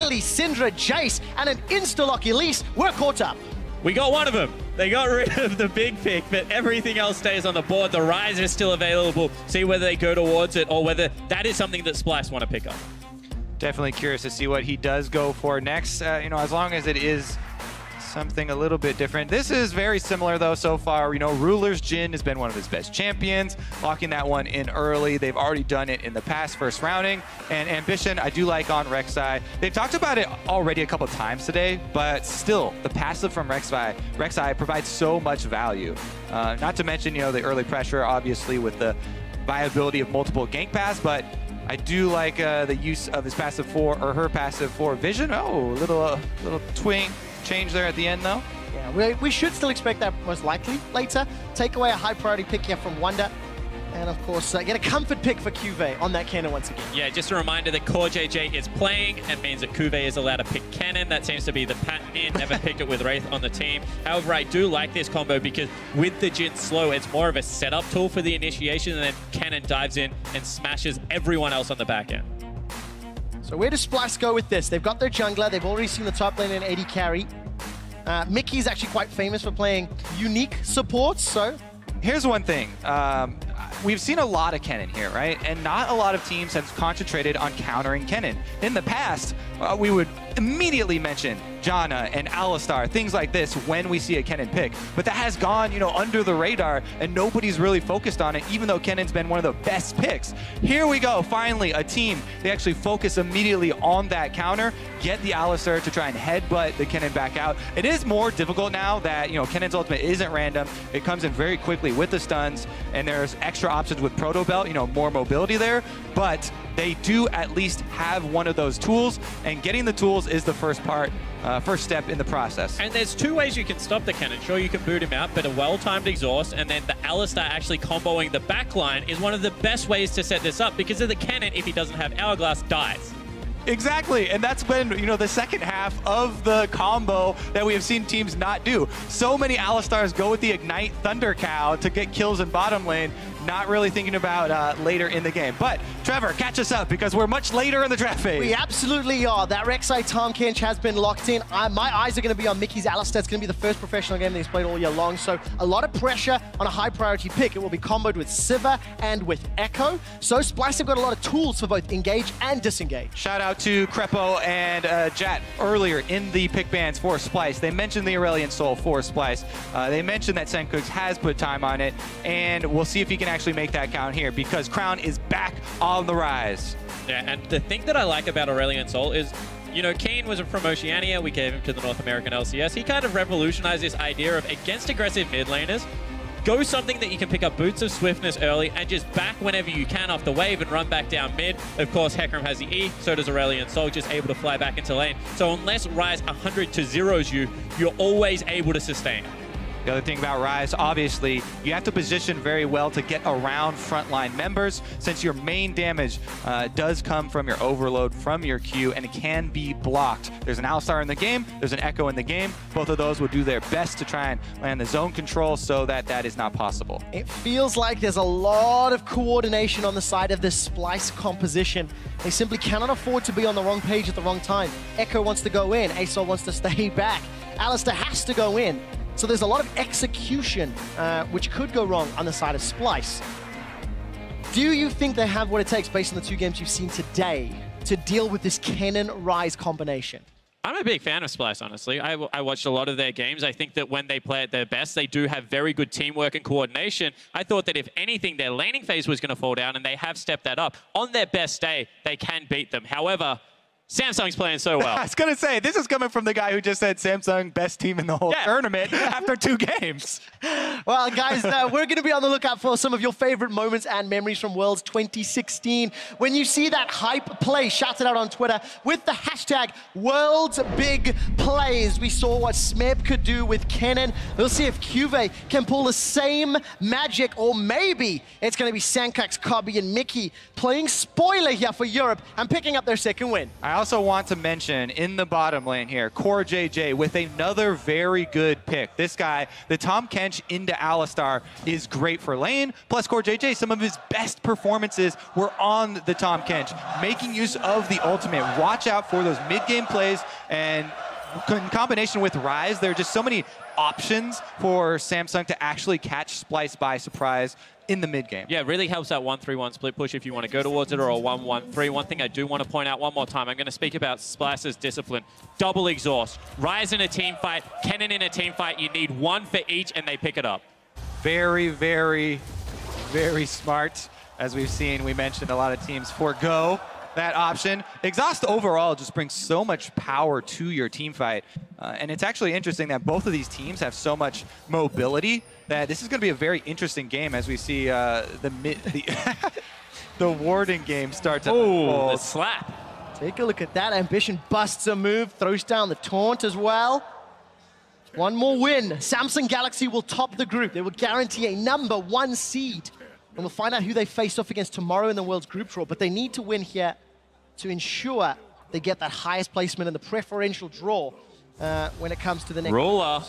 Natalie, Syndra, Jace, and an insta-lock Elise were caught up. We got one of them. They got rid of the big pick, but everything else stays on the board. The Rise is still available. See whether they go towards it or whether that is something that Splice want to pick up. Definitely curious to see what he does go for next. You know, as long as it is something a little bit different. This is very similar though so far. You know, Ruler's Jhin has been one of his best champions, locking that one in early. They've already done it in the past first rounding. And Ambition, I do like on Rek'Sai. They've talked about it already a couple times today, but still, the passive from Rek'Sai provides so much value. Not to mention, you know, the early pressure, obviously, with the viability of multiple gank paths, but I do like the use of his passive for, or her passive for Vision. Oh, little twing change there at the end, though. Yeah, we should still expect that most likely later. Take away a high priority pick here from Wonder. And of course, get a comfort pick for Cuvée on that cannon once again. Yeah, just a reminder that Core JJ is playing. It means that Cuvée is allowed to pick cannon. That seems to be the pattern in. Never picked it with Wraith on the team. However, I do like this combo because with the Jhin slow, it's more of a setup tool for the initiation, and then cannon dives in and smashes everyone else on the back end. So where does Splice go with this? They've got their jungler. They've already seen the top lane in AD carry. Mickey's actually quite famous for playing unique supports, so... Here's one thing. We've seen a lot of Kennen here, right? And not a lot of teams have concentrated on countering Kennen. In the past, we would immediately mention Janna and Alistar, things like this when we see a Kennen pick. But that has gone, you know, under the radar, and nobody's really focused on it, even though Kennen's been one of the best picks. Here we go, finally, a team. They actually focus immediately on that counter, get the Alistar to try and headbutt the Kennen back out. It is more difficult now that, you know, Kennen's ultimate isn't random. It comes in very quickly with the stuns, and there's extra options with Proto Belt, you know, more mobility there. But they do at least have one of those tools, and getting the tools is the first step in the process. And there's two ways you can stop the cannon. Sure, you can boot him out, but a well-timed exhaust and then the Alistar actually comboing the backline is one of the best ways to set this up, because of the cannon, if he doesn't have Hourglass, dies. Exactly, and that's been, you know, the second half of the combo that we have seen teams not do. So many Alistars go with the Ignite Thunder Cow to get kills in bottom lane, not really thinking about later in the game. But Trevor, catch us up, because we're much later in the draft phase. We absolutely are. That Rek'Sai Tahm Kench has been locked in. My eyes are going to be on Mickey's Alistar. It's going to be the first professional game that he's played all year long, so a lot of pressure on a high priority pick. It will be comboed with Sivir and with Echo. So Splice have got a lot of tools for both engage and disengage. Shout out to Crepo and Jat earlier in the pick bans for Splice. They mentioned the Aurelion Soul for Splice. They mentioned that Senkooks has put time on it, and we'll see if he can actually make that count here, because Crown is back on the rise. Yeah, and the thing that I like about Aurelion Sol is, you know, Kane was from Oceania. We gave him to the North American LCS. He kind of revolutionized this idea of, against aggressive mid laners, go something that you can pick up boots of swiftness early and just back whenever you can off the wave and run back down mid. Of course, Hecarim has the E, so does Aurelion Sol, just able to fly back into lane. So unless Rise 100 to zeros you, you're always able to sustain. The other thing about Rise, obviously, you have to position very well to get around frontline members, since your main damage does come from your overload, from your Q, and it can be blocked. There's an Alistar in the game, there's an Echo in the game. Both of those will do their best to try and land the zone control so that that is not possible. It feels like there's a lot of coordination on the side of this Splice composition. They simply cannot afford to be on the wrong page at the wrong time. Echo wants to go in, Asol wants to stay back. Alistar has to go in. So there's a lot of execution which could go wrong on the side of Splice. Do you think they have what it takes, based on the two games you've seen today, to deal with this Kennen-Rise combination? I'm a big fan of Splice, honestly. I watched a lot of their games. I think that when they play at their best, they do have very good teamwork and coordination. I thought that if anything, their laning phase was going to fall down, and they have stepped that up. On their best day, they can beat them. However, Samsung's playing so well. I was going to say, this is coming from the guy who just said Samsung best team in the whole tournament after 2 games. Well, guys, we're going to be on the lookout for some of your favorite moments and memories from Worlds 2016. When you see that hype play, shout it out on Twitter with the hashtag #WorldsBigPlays. We saw what Smeb could do with Kennen. We'll see if Cuvée can pull the same magic, or maybe it's going to be Senkooks, Cobby, and Mickey playing spoiler here for Europe and picking up their second win. I also want to mention in the bottom lane here, Core JJ with another very good pick. This guy, the Tahm Kench into Alistar, is great for lane. Plus Core JJ, some of his best performances were on the Tahm Kench, making use of the ultimate. Watch out for those mid-game plays, and in combination with Ryze, there are just so many options for Samsung to actually catch Splyce by surprise in the mid game. Yeah, it really helps that 1-3-1 split push if you want to go towards it, or a 1-1-3. One thing I do want to point out one more time, I'm going to speak about Splyce's discipline. Double exhaust. Ryze in a team fight, Kennen in a team fight. You need one for each, and they pick it up. Very, very, very smart. As we've seen, we mentioned a lot of teams forego that option. Exhaust overall just brings so much power to your team fight. And it's actually interesting that both of these teams have so much mobility that this is going to be a very interesting game as we see the warding game start to unfold. The slap. Take a look at that. Ambition busts a move, throws down the taunt as well. One more win. Samsung Galaxy will top the group. They will guarantee a #1 seed. And we'll find out who they face off against tomorrow in the World's Group Draw. But they need to win here to ensure they get that highest placement in the preferential draw when it comes to the next. Ruler.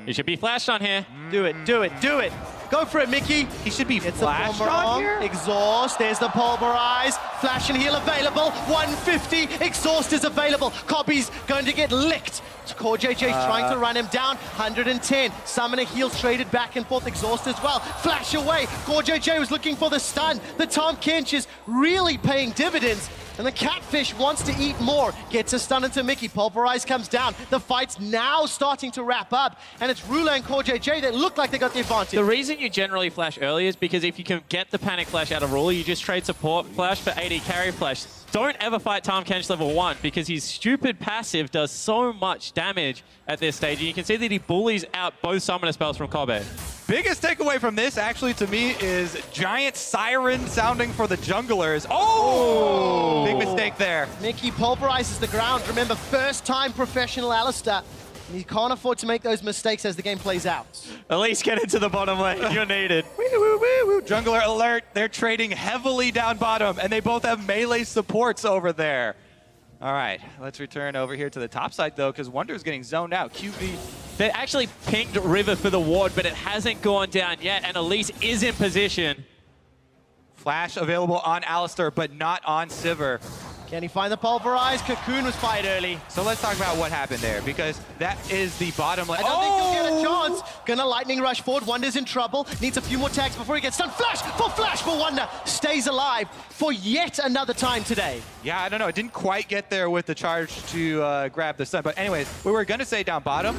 He should be flashed on here. Do it, do it, do it. Go for it, Mickey. He should be It's flashed on here? Exhaust, there's the pulverize. Flash and heal available. 150, exhaust is available. Cobby's going to get licked. Core JJ's trying to run him down. 110. Summoner heal traded back and forth. Exhaust as well. Flash away. Core JJ was looking for the stun. The Tahm Kench is really paying dividends. And the Catfish wants to eat more. Gets a stun into Mickey. Pulverize comes down. The fight's now starting to wrap up. And it's Ruler and Core JJ that look like they got the advantage. The reason you generally flash early is because if you can get the panic flash out of Ruler, you just trade support flash for AD carry flash. Don't ever fight Tahm Kench level 1 because his stupid passive does so much damage at this stage. And you can see that he bullies out both summoner spells from Kobe. Biggest takeaway from this, actually, to me, is giant siren sounding for the junglers. Oh! Big mistake there. Mickey pulverizes the ground. Remember, first-time professional Alistar. You can't afford to make those mistakes as the game plays out. At least get into the bottom lane. You're needed. Woo, woo, woo, woo. Jungler alert. They're trading heavily down bottom, and they both have melee supports over there. All right, let's return over here to the top side, though, because Wonder's getting zoned out. QV. They actually pinged River for the ward, but it hasn't gone down yet, and Elise is in position. Flash available on Alistar, but not on Sivir. Can he find the pulverize? Cocoon was fired early. So let's talk about what happened there, because that is the bottom lane. I don't think he'll get a chance. Gonna lightning rush forward. Wonder's in trouble. Needs a few more tags before he gets stunned. Flash for Wonder. Stays alive for yet another time today. Yeah, I don't know. It didn't quite get there with the charge to grab the stun. But anyways, we were going to say down bottom,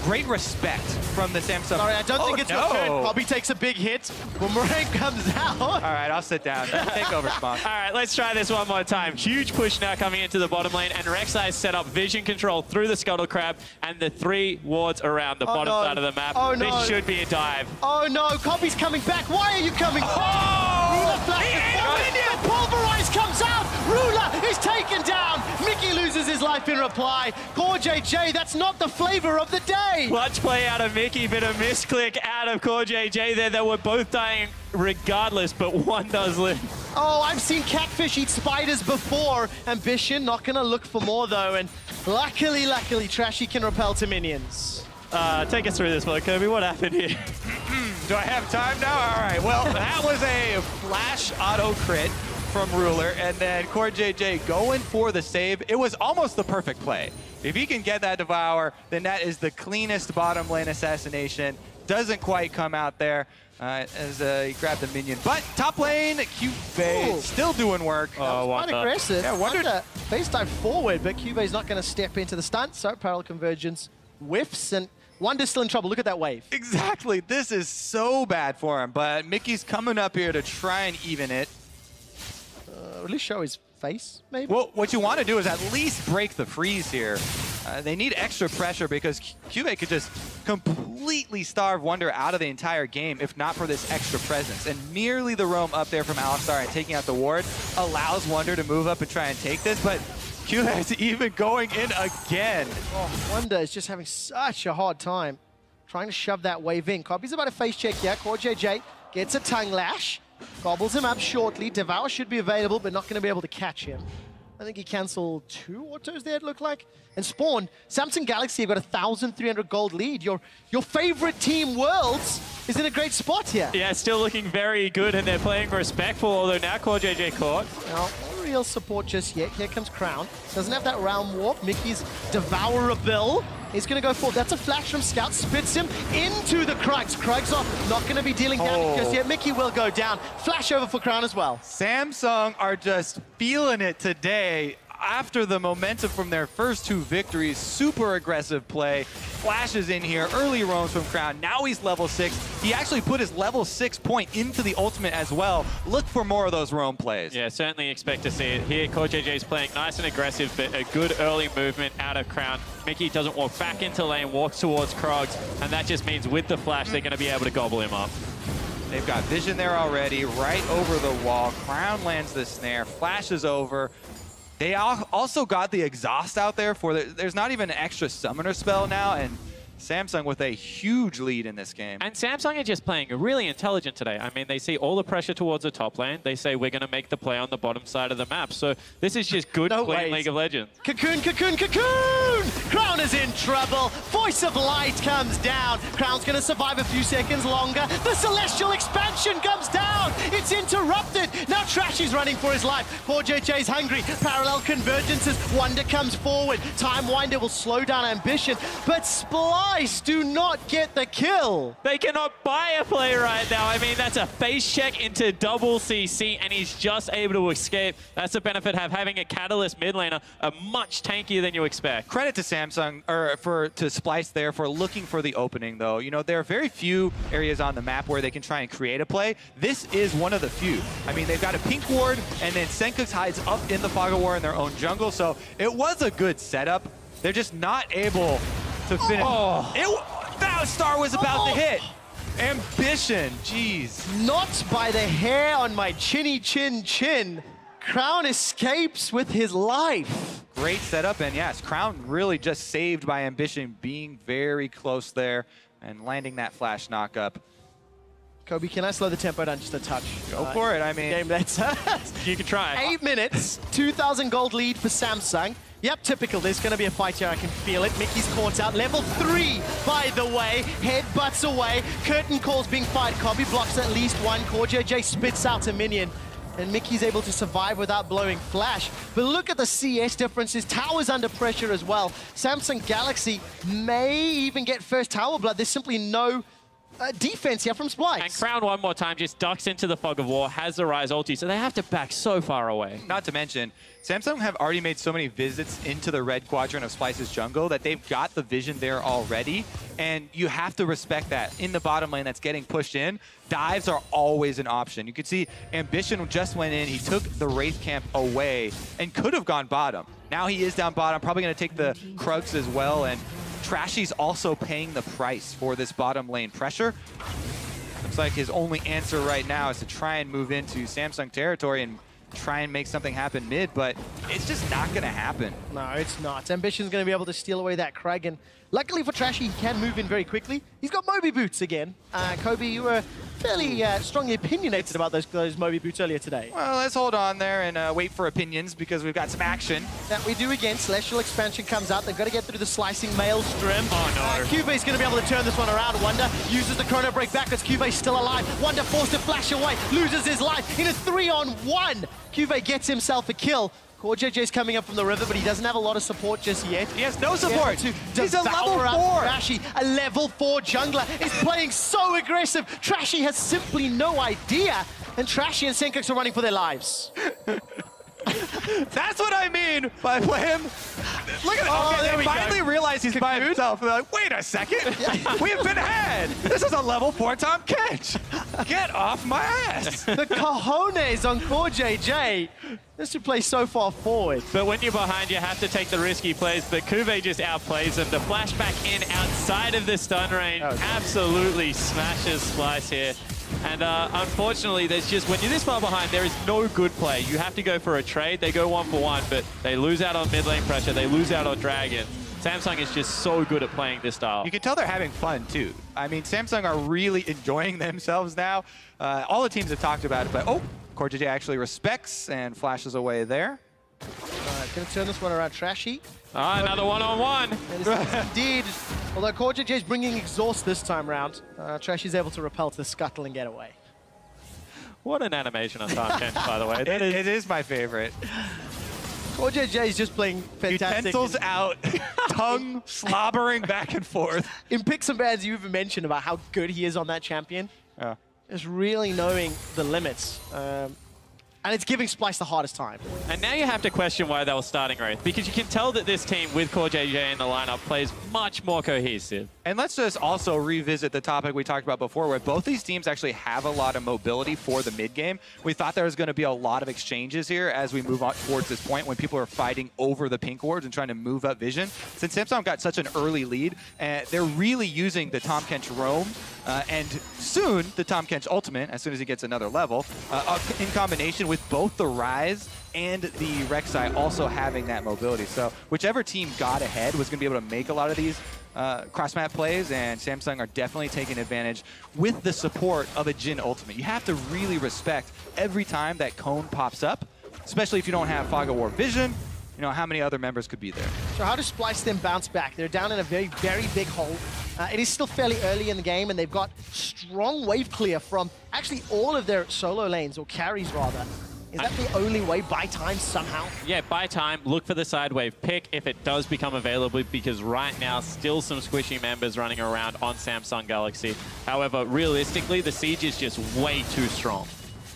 great respect from the Samsung. Sorry, I don't think it's your turn. Bobby takes a big hit. Boomerang comes out. All right, I'll sit down. Take over, Spawn. All right, let's try this one more time. Huge push now coming into the bottom lane, and Rek'Sai set up vision control through the Scuttle Crab and the 3 wards around the bottom side of the map. Oh, no. This should be a dive. Oh no, Cobby's coming back. Why are you coming back? Ruler flashes. The pulverize comes out. Ruler is taken down. Mickey loses his life in reply. Core JJ, that's not the flavor of the day. Clutch play out of Mickey, but a misclick out of Core JJ there. They were both dying regardless, but one does live. Oh, I've seen Catfish eat spiders before. Ambition, not gonna look for more though, and luckily, Trashy can repel to minions. Take us through this one, Kirby. What happened here? Do I have time now? All right, well, that was a flash auto crit from Ruler, and then Core JJ going for the save. It was almost the perfect play. If he can get that Devour, then that is the cleanest bottom lane assassination. Doesn't quite come out there as he grabbed the minion. But top lane, QV still doing work. Oh, quite aggressive. Yeah, Wonder face dive forward, but QV's not going to step into the stunt, so parallel convergence whiffs, and Wonder's still in trouble. Look at that wave. Exactly. This is so bad for him, but Mickey's coming up here to try and even it. At least show his face, maybe? Well, what you want to do is at least break the freeze here. They need extra pressure because QV could just completely starve Wonder out of the entire game if not for this extra presence. And merely the roam up there from Alistar and taking out the ward allows Wonder to move up and try and take this, but QV is even going in again. Oh, Wonder is just having such a hard time trying to shove that wave in. Copy's about a face check here. Core JJ gets a tongue lash. Gobbles him up shortly. Devour should be available, but not going to be able to catch him. I think he canceled 2 autos there, it looked like. And Spawn, Samsung Galaxy have got a 1,300 gold lead. Your favorite team, Worlds, is in a great spot here. Yeah, still looking very good, and they're playing respectful, although now CoreJJ caught. Now, no real support just yet. Here comes Crown. Doesn't have that round warp. Mickey's Devourable. He's going to go for it. That's a flash from Scout. Spits him into the Krugs. Krugs are not going to be dealing damage just yet. Mickey will go down. Flash over for Crown as well. Samsung are just feeling it today. After the momentum from their first 2 victories, super aggressive play, flashes in here, early roams from Crown. Now he's level 6. He actually put his level 6 point into the ultimate as well. Look for more of those roam plays. Yeah, certainly expect to see it here. CoreJJ is playing nice and aggressive, but a good early movement out of Crown. Mickey doesn't walk back into lane, walks towards Krogs, and that just means with the flash, they're going to be able to gobble him up. They've got vision there already, right over the wall. Crown lands the snare, flashes over. They also got the exhaust out there for there's not even an extra summoner spell now, and Samsung with a huge lead in this game. And Samsung are just playing really intelligent today. I mean, they see all the pressure towards the top lane. They say, we're going to make the play on the bottom side of the map. So this is just good, clean League of Legends. Cocoon, Cocoon, Cocoon! Crown is in trouble. Voice of Light comes down. Crown's going to survive a few seconds longer. The Celestial Expansion comes down. It's interrupted. Now Trashy's running for his life. CoreJJ's hungry. Parallel convergences. Wonder comes forward. Time Winder will slow down Ambition. But Splice do not get the kill. They cannot buy a play right now. I mean, that's a face check into double CC, and he's just able to escape. That's the benefit of having a Catalyst mid laner, much tankier than you expect. Credit to Samsung, or to Splice there for looking for the opening, though. You know, there are very few areas on the map where they can try and create a play. This is one of the few. I mean, they've got a pink ward, and then Senkux hides up in the Fog of War in their own jungle, so it was a good setup. They're just not able to finish. That star was about to hit. Ambition, jeez. Not by the hair on my chinny chin chin. Crown escapes with his life. Great setup, and yes, Crown really just saved by Ambition being very close there and landing that flash knock-up. Kobe, can I slow the tempo down just a touch? Go for it, I mean. Game that's You can try. 8 minutes, 2,000 gold lead for Samsung. Yep, typical. There's going to be a fight here. I can feel it. Mickey's caught out. Level 3, by the way. Headbutts away. Curtain calls being fired. Kobe blocks at least one. CoreJJ spits out a minion. And Mickey's able to survive without blowing flash. But look at the CS differences. Tower's under pressure as well. Samsung Galaxy may even get first tower blood. There's simply no defense here from Splice. And Crown one more time just ducks into the Fog of War, has the Rise ulti, so they have to back so far away. Not to mention, Samsung have already made so many visits into the red quadrant of Splice's jungle that they've got the vision there already, and you have to respect that. In the bottom lane that's getting pushed in, dives are always an option. You can see Ambition just went in, he took the Wraith camp away and could have gone bottom. Now he is down bottom, probably going to take the Krugs as well, and Trashy's also paying the price for this bottom lane pressure. Looks like his only answer right now is to try and move into Samsung territory and try and make something happen mid, but it's just not going to happen. No, it's not. Ambition's going to be able to steal away that Krag, and luckily for Trashy, he can move in very quickly. He's got Moby boots again. Kobe, you were fairly strongly opinionated about those Moby boots earlier today. Well, let's hold on there and wait for opinions because we've got some action. That we do again. Celestial Expansion comes out. They've got to get through the slicing Maelstrom. Oh, no. Cube's going to be able to turn this one around. Wonder uses the Chrono Break backwards. Cube's still alive. Wonder forced to flash away. Loses his life in a 3-on-1. Cube gets himself a kill. CoreJJ's coming up from the river, but he doesn't have a lot of support just yet. He has no support. He's a level 4. Trashy, a level 4 jungler, is playing so aggressive. Trashy has simply no idea, and Trashy and Senkux are running for their lives. That's what I mean by him. Look at Oh, there they we finally go. realize he's by himself. They're like, wait a second. We've been had. This is a level 4 Tom Kench. Get off my ass. The cojones on CoreJJ. This should play so far forward. But when you're behind, you have to take the risky plays, but Kuve just outplays him. The flashback in outside of the stun range absolutely smashes Splice here. And unfortunately, there's just, when you're this far behind, there is no good play. You have to go for a trade. They go 1-for-1, but they lose out on mid lane pressure. They lose out on Dragon. Samsung is just so good at playing this style. You can tell they're having fun, too. I mean, Samsung are really enjoying themselves now. All the teams have talked about it, but CoreJJ actually respects and flashes away there. Gonna turn this one around. Trashy. Another one-on-one. Indeed. Although CoreJJ is bringing exhaust this time round, Trashy's able to repel to the scuttle and get away. What an animation on Tom Kent, by the way. It is my favorite. CoreJJ is just playing fantastic. Utensils out, tongue slobbering back and forth. In picks and bans, you even mentioned about how good he is on that champion. Yeah. Just really knowing the limits. And it's giving Splyce the hardest time. And now you have to question why they were starting Wraith, because you can tell that this team with CoreJJ in the lineup plays much more cohesive. And let's just also revisit the topic we talked about before, where both these teams actually have a lot of mobility for the mid game. We thought there was going to be a lot of exchanges here as we move on towards this point when people are fighting over the pink wards and trying to move up vision. Since Samsung got such an early lead, they're really using the Tahm Kench roam and soon the Tahm Kench ultimate, as soon as he gets another level, in combination with both the Rise and the Rek'Sai also having that mobility. So whichever team got ahead was going to be able to make a lot of these cross-map plays, and Samsung are definitely taking advantage with the support of a Jhin ultimate. You have to really respect every time that cone pops up, especially if you don't have Fog of War vision. You know, how many other members could be there? So how does Splyce then bounce back? They're down in a very, very big hole. It is still fairly early in the game, and they've got strong wave clear from actually all of their solo lanes, or carries rather. Is that the only way? Buy time somehow? Yeah, buy time, look for the side wave pick if it does become available, because right now still some squishy members running around on Samsung Galaxy. However, realistically, the siege is just way too strong.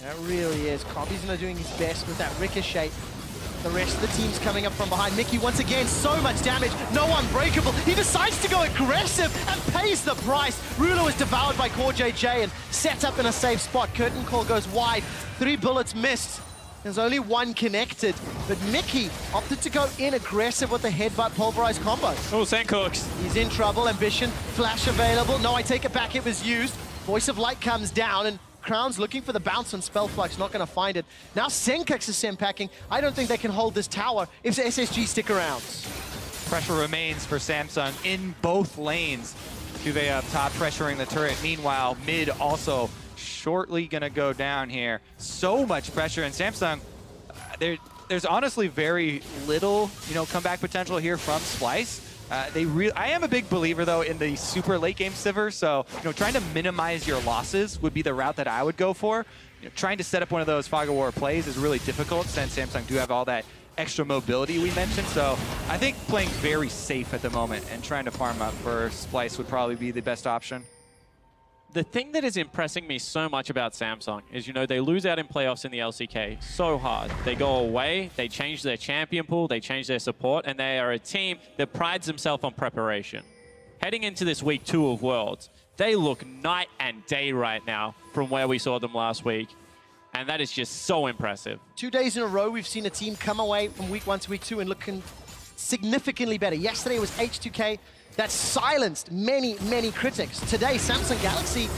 It really is. Kobe's not doing his best with that ricochet. The rest of the team's coming up from behind. Mickey, once again, so much damage. No unbreakable. He decides to go aggressive and pays the price. Rulo is devoured by CoreJJ and set up in a safe spot. Curtain Call goes wide. 3 bullets missed. There's only 1 connected, but Mickey opted to go in aggressive with the headbutt pulverized combo. Oh, Sandcooks. He's in trouble. Ambition, flash available. No, I take it back. It was used. Voice of Light comes down, and Crown's looking for the bounce on Spellflux, not going to find it. Now Senkux is Sempacking. I don't think they can hold this tower if SSG stick around. Pressure remains for Samsung in both lanes. Juve up top pressuring the turret. Meanwhile, mid also shortly going to go down here. So much pressure, and Samsung, there's honestly very little, comeback potential here from Splyce. I am a big believer, though, in the super late game Sivir, so trying to minimize your losses would be the route that I would go for. Trying to set up one of those Fog of War plays is really difficult since Samsung do have all that extra mobility we mentioned, so I think playing very safe at the moment and trying to farm up for Splyce would probably be the best option. The thing that is impressing me so much about Samsung is, they lose out in playoffs in the LCK so hard. They go away, they change their champion pool, they change their support, and they are a team that prides themselves on preparation. Heading into this week 2 of Worlds, they look night and day right now from where we saw them last week. And that is just so impressive. 2 days in a row, we've seen a team come away from week 1 to week 2 and looking significantly better. Yesterday was H2K. That silenced many, many critics. Today, Samsung Galaxy,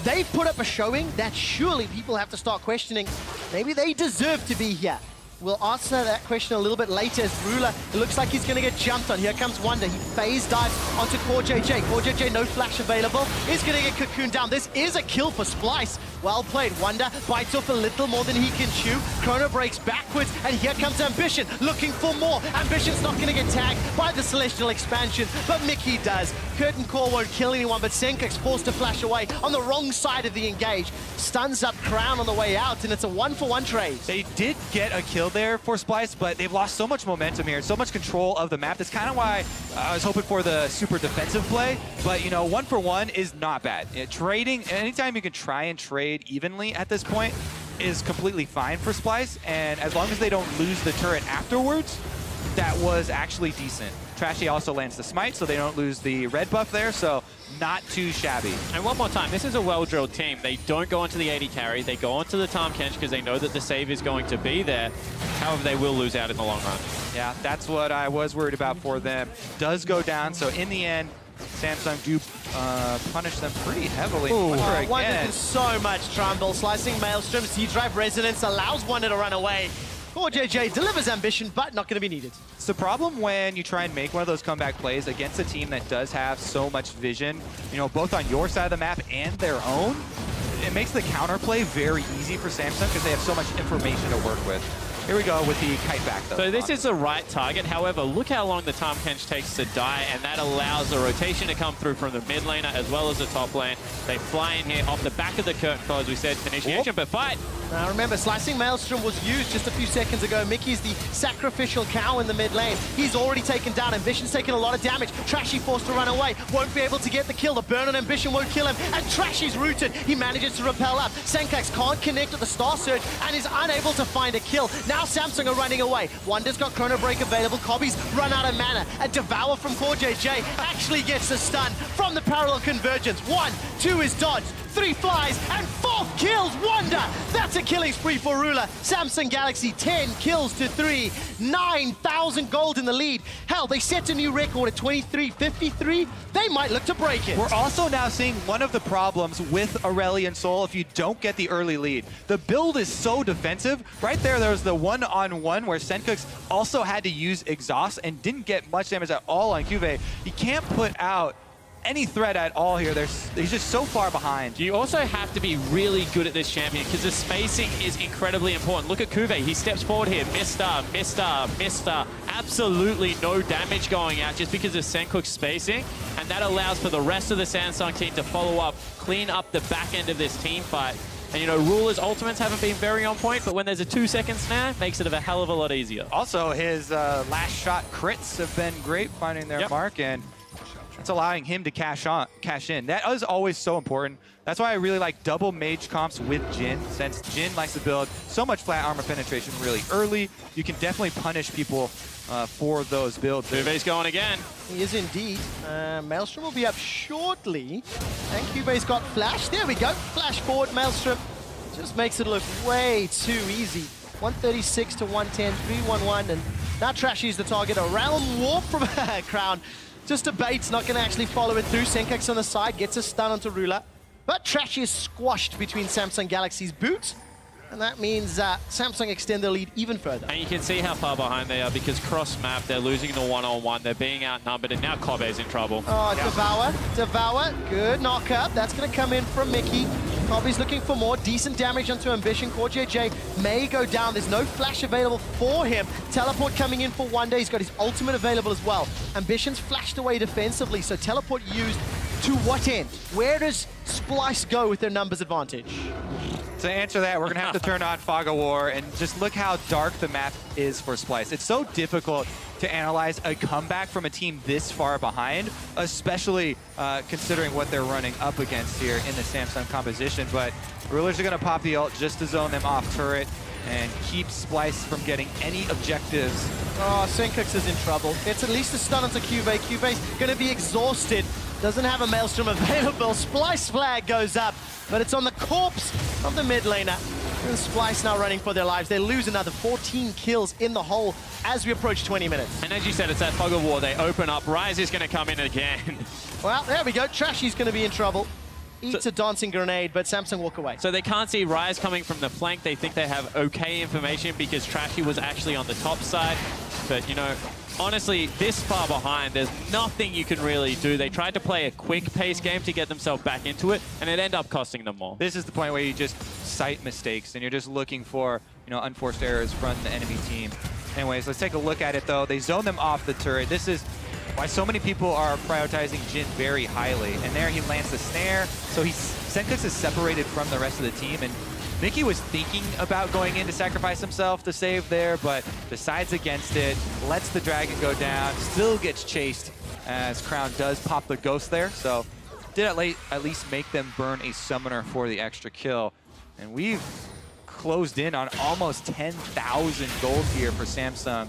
they put up a showing that surely people have to start questioning. Maybe they deserve to be here. We'll answer that question a little bit later as Ruler, it looks like he's going to get jumped on. Here comes Wonder. He phase dives onto CoreJJ. CoreJJ, no flash available. He's going to get cocooned down. This is a kill for Splyce. Well played. Wonder bites off a little more than he can chew. Chrono breaks backwards, and here comes Ambition, looking for more. Ambition's not going to get tagged by the Celestial expansion, but Mickey does. Curtain Call won't kill anyone, but Senkux forced to flash away on the wrong side of the engage. Stuns up Crown on the way out, and it's a 1-for-1 trade. They did get a kill there for Splyce, but they've lost so much momentum here, so much control of the map. That's kind of why I was hoping for the super defensive play, but 1-for-1 is not bad. Trading, anytime you can try and trade evenly at this point is completely fine for Splyce, and as long as they don't lose the turret afterwards, that was actually decent. Trashy also lands the smite, so they don't lose the red buff there, so not too shabby. And one more time, this is a well-drilled team. They don't go onto the AD carry, they go onto the Tahm Kench because they know that the save is going to be there. However, they will lose out in the long run. Yeah, that's what I was worried about for them. Does go down, so in the end, Samsung do punish them pretty heavily. Wonder does so much Trumble. Slicing Maelstrom, C-Drive Resonance allows Wonder to run away. CoreJJ delivers Ambition, but not going to be needed. It's the problem when you try and make one of those comeback plays against a team that does have so much vision, both on your side of the map and their own. It makes the counterplay very easy for Samsung because they have so much information to work with. Here we go with the kite back, though. So this is the right target. However, look how long the Tahm Kench takes to die, and that allows the rotation to come through from the mid laner as well as the top lane. They fly in here off the back of the curtain call, as we said, initiation, but fight. Now remember, Slicing Maelstrom was used just a few seconds ago. Mickey's the sacrificial cow in the mid lane. He's already taken down. Ambition's taken a lot of damage. Trashy forced to run away. Won't be able to get the kill. The burn on Ambition won't kill him. And Trashy's rooted. He manages to repel up. Senkax can't connect with the Star Surge and is unable to find a kill. Now Samsung are running away. Wonder's got Chrono Break available. Cobby's run out of mana. A Devour from CoreJJ actually gets a stun from the parallel convergence. 1, 2 is dodged. 3 flies, and 4th kills, Wonder! That's a killing spree for Ruler. Samsung Galaxy, 10 kills to 3. 9,000 gold in the lead. Hell, they set a new record at 23.53. They might look to break it. We're also now seeing one of the problems with Aurelion Sol if you don't get the early lead. The build is so defensive. Right there was the one-on-one where Senkux also had to use Exhaust and didn't get much damage at all on Cuvée. He can't put out any threat at all here. He's just so far behind. You also have to be really good at this champion because the spacing is incredibly important. Look at Cuvée. He steps forward here. Mister. Absolutely no damage going out just because of Senkuk's spacing. And that allows for the rest of the Samsung team to follow up, clean up the back end of this team fight. And, you know, Ruler's ultimates haven't been very on point, but when there's a 2-second snare, makes it a hell of a lot easier. Also, his last shot crits have been great, finding their mark, and that's allowing him to cash in. That is always so important. That's why I really like double mage comps with Jhin, since Jhin likes to build so much flat armor penetration really early. You can definitely punish people for those builds. Cuvé's going again. He is indeed. Maelstrom will be up shortly. And Cuvé's got flash. There we go. Flash forward, Maelstrom. Just makes it look way too easy. 136 to 110, 3-1-1. And now Trashy's the target. A Realm Warp from Crown. Just a bait, not going to actually follow it through. Senkax on the side, gets a stun onto Ruler. But Trashy is squashed between Samsung Galaxy's boots. And that means Samsung extend their lead even further. And you can see how far behind they are because cross-map, they're losing the one-on-one, they're being outnumbered, and now Kobe's in trouble. Oh, Devour, good knock-up. That's going to come in from Mickey. Kobe's looking for more decent damage onto Ambition. CoreJJ may go down. There's no flash available for him. Teleport coming in for Wonder. He's got his ultimate available as well. Ambition's flashed away defensively, so teleport used to what end? Where does Splice go with their numbers advantage? To answer that, we're going to have to turn on Fog of War and just look how dark the map is for Splice. It's so difficult to analyze a comeback from a team this far behind, especially considering what they're running up against here in the Samsung composition. But Rulers are going to pop the ult just to zone them off turret and keep Splice from getting any objectives. Oh, Senkux is in trouble. It's at least a stun onto Cuvée. Cuvé's going to be exhausted. Doesn't have a Maelstrom available. Splice flag goes up, but it's on the corpse of the mid laner. And Splice now running for their lives. They lose another 14 kills in the hole as we approach 20 minutes. And as you said, it's that Fog of War. They open up. Rise is going to come in again. Well, there we go. Trashy's going to be in trouble. Eats a dancing grenade, but Samsung walk away. So they can't see Rise coming from the flank. They think they have okay information because Trashy was actually on the top side. But, you know, honestly, this far behind, there's nothing you can really do. They tried to play a quick pace game to get themselves back into it, and it ended up costing them more. This is the point where you just cite mistakes, and you're just looking for, you know, unforced errors from the enemy team. Anyways, let's take a look at it, though. They zone them off the turret. This is why so many people are prioritizing Jhin very highly. And there he lands the snare. So Senkux is separated from the rest of the team. And Mickey was thinking about going in to sacrifice himself to save there, but decides against it, lets the dragon go down, still gets chased as Crown does pop the ghost there. So did at least make them burn a summoner for the extra kill. And we've closed in on almost 10,000 gold here for Samsung.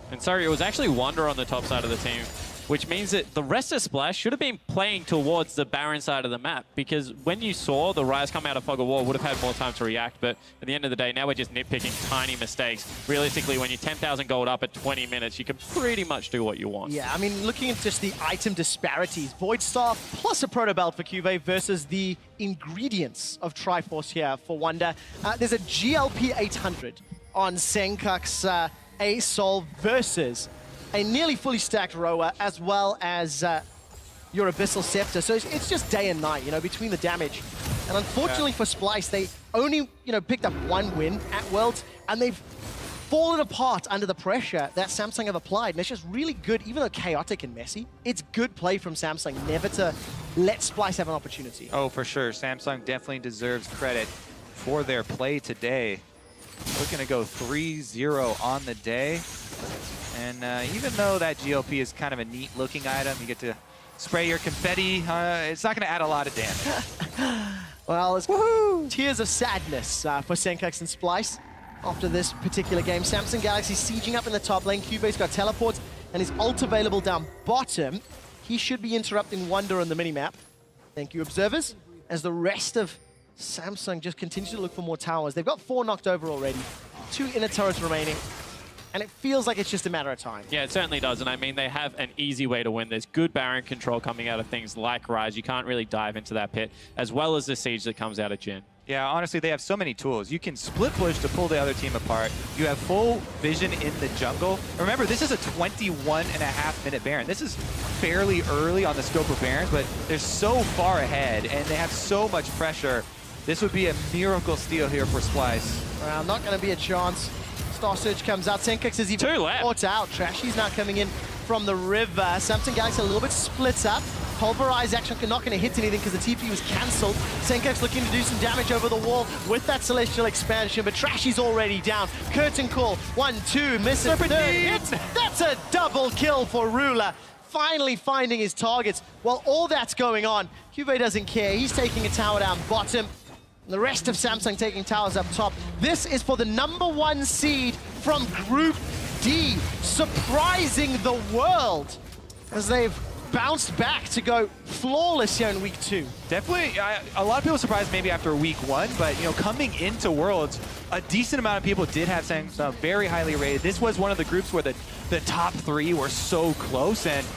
And sorry, it was actually Wonder on the top side of the team, which means that the rest of Splash should have been playing towards the Baron side of the map, because when you saw the Rise come out of Fog of War, would have had more time to react, but at the end of the day, now we're just nitpicking tiny mistakes. Realistically, when you're 10,000 gold up at 20 minutes, you can pretty much do what you want. Yeah, I mean, looking at just the item disparities, Void Staff plus a Proto Belt for Cuvée versus the ingredients of Triforce here for Wonder. There's a GLP 800 on Senkuk's A-Sol versus a nearly fully stacked Roa, as well as your Abyssal Scepter. So it's just day and night, you know, between the damage. And unfortunately for Splice, they only, you know, picked up one win at Worlds, and they've fallen apart under the pressure that Samsung have applied. And it's just really good, even though chaotic and messy, it's good play from Samsung never to let Splyce have an opportunity. Oh, for sure. Samsung definitely deserves credit for their play today. Looking to go 3-0 on the day. And even though that GLP is kind of a neat looking item, you get to spray your confetti, it's not going to add a lot of damage. Well, it's tears of sadness for Senkex and Splyce after this particular game. Samsung Galaxy sieging up in the top lane. Cube's got teleports and his ult available down bottom. He should be interrupting Wonder on the minimap. Thank you, observers, as the rest of Samsung just continues to look for more towers. They've got 4 knocked over already, 2 inner turrets remaining, and it feels like it's just a matter of time. Yeah, it certainly does, and I mean, they have an easy way to win. There's good Baron control coming out of things like Rise. You can't really dive into that pit, as well as the siege that comes out of Jhin. Yeah, honestly, they have so many tools. You can split push to pull the other team apart. You have full vision in the jungle. Remember, this is a 21.5-minute Baron. This is fairly early on the scope of Barons, but they're so far ahead, and they have so much pressure. This would be a miracle steal here for Splyce. Well, not going to be a chance. Star Surge comes out. Senkex is even caught out. Trashy's now coming in from the river. Samsung Galaxy a little bit split up. Pulverize actually not going to hit anything because the TP was cancelled. Senkex looking to do some damage over the wall with that Celestial Expansion, but Trashy's already down. Curtain Call, 1-2, misses third hit. That's a double kill for Ruler. Finally finding his targets. While all that's going on, Cube doesn't care. He's taking a tower down bottom. The rest of Samsung taking towers up top. This is for the #1 seed from Group D, surprising the world as they've bounced back to go flawless here in week 2. Definitely, a lot of people surprised maybe after week 1, but coming into Worlds, a decent amount of people did have Samsung very highly rated. This was one of the groups where the top 3 were so close, and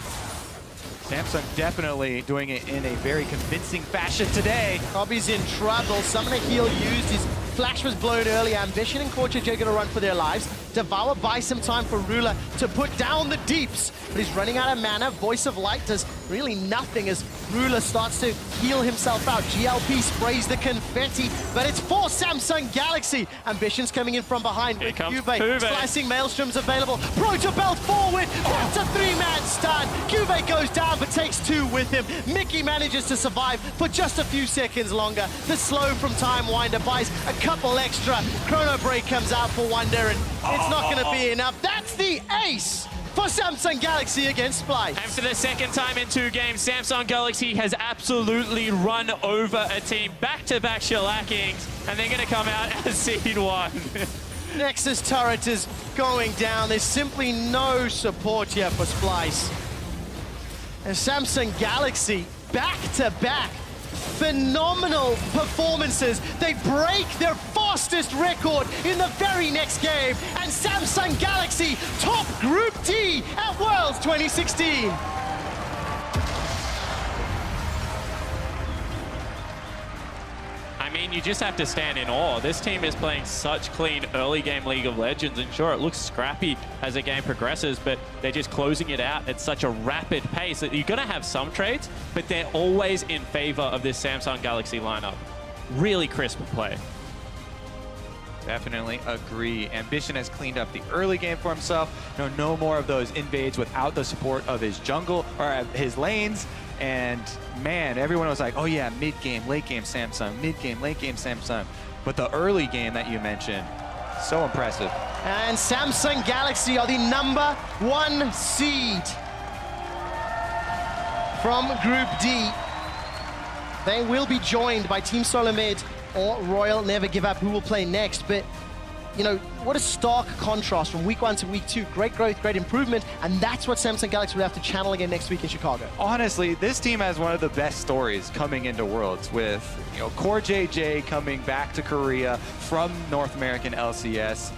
Samsung definitely doing it in a very convincing fashion today. Robbie's in trouble. Summoner Heal used. His flash was blown early. Ambition and Corchage are going to run for their lives. Devour buys some time for Ruler to put down the deeps, but he's running out of mana. Voice of Light does really nothing as Ruler starts to heal himself out. GLP sprays the confetti, but it's for Samsung Galaxy. Ambition's coming in from behind with Cube. Slicing Maelstrom's available. Protobelt forward. That's a 3-man stun. Cube goes down, but takes 2 with him. Mickey manages to survive for just a few seconds longer. The slow from Time Winder buys a couple extra. Chrono Break comes out for Wonder, and it's not going to be enough. That's the ace for Samsung Galaxy against Splyce. And for the second time in 2 games, Samsung Galaxy has absolutely run over a team. Back-to-back shellackings, and they're going to come out as seed 1. Nexus turret is going down. There's simply no support here for Splyce. And Samsung Galaxy, back-to-back, phenomenal performances. They break their fastest record in the very next game, and Samsung Galaxy top Group D at Worlds 2016. I mean, you just have to stand in awe. This team is playing such clean early game League of Legends, and sure, it looks scrappy as the game progresses, but they're just closing it out at such a rapid pace that you're going to have some trades, but they're always in favor of this Samsung Galaxy lineup. Really crisp play. Definitely agree. Ambition has cleaned up the early game for himself. No more of those invades without the support of his jungle or his lanes. And man, everyone was like, oh yeah, mid-game, late game Samsung, mid-game, late game Samsung. But the early game that you mentioned, so impressive. And Samsung Galaxy are the #1 seed from Group D. They will be joined by Team Solomid or Royal Never Give Up, who will play next. But, what a stark contrast from week 1 to week 2. Great growth, great improvement, and that's what Samsung Galaxy will have to channel again next week in Chicago. Honestly, this team has one of the best stories coming into Worlds with, Core JJ coming back to Korea from North American LCS,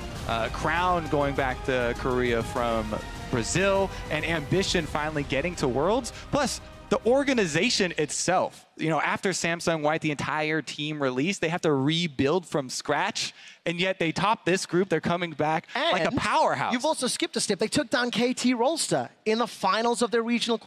Crown going back to Korea from Brazil, and Ambition finally getting to Worlds. Plus, the organization itself, after Samsung wiped the entire team release, they have to rebuild from scratch, and yet they top this group. They're coming back like a powerhouse. You've also skipped a step. They took down KT Rolster in the finals of their regional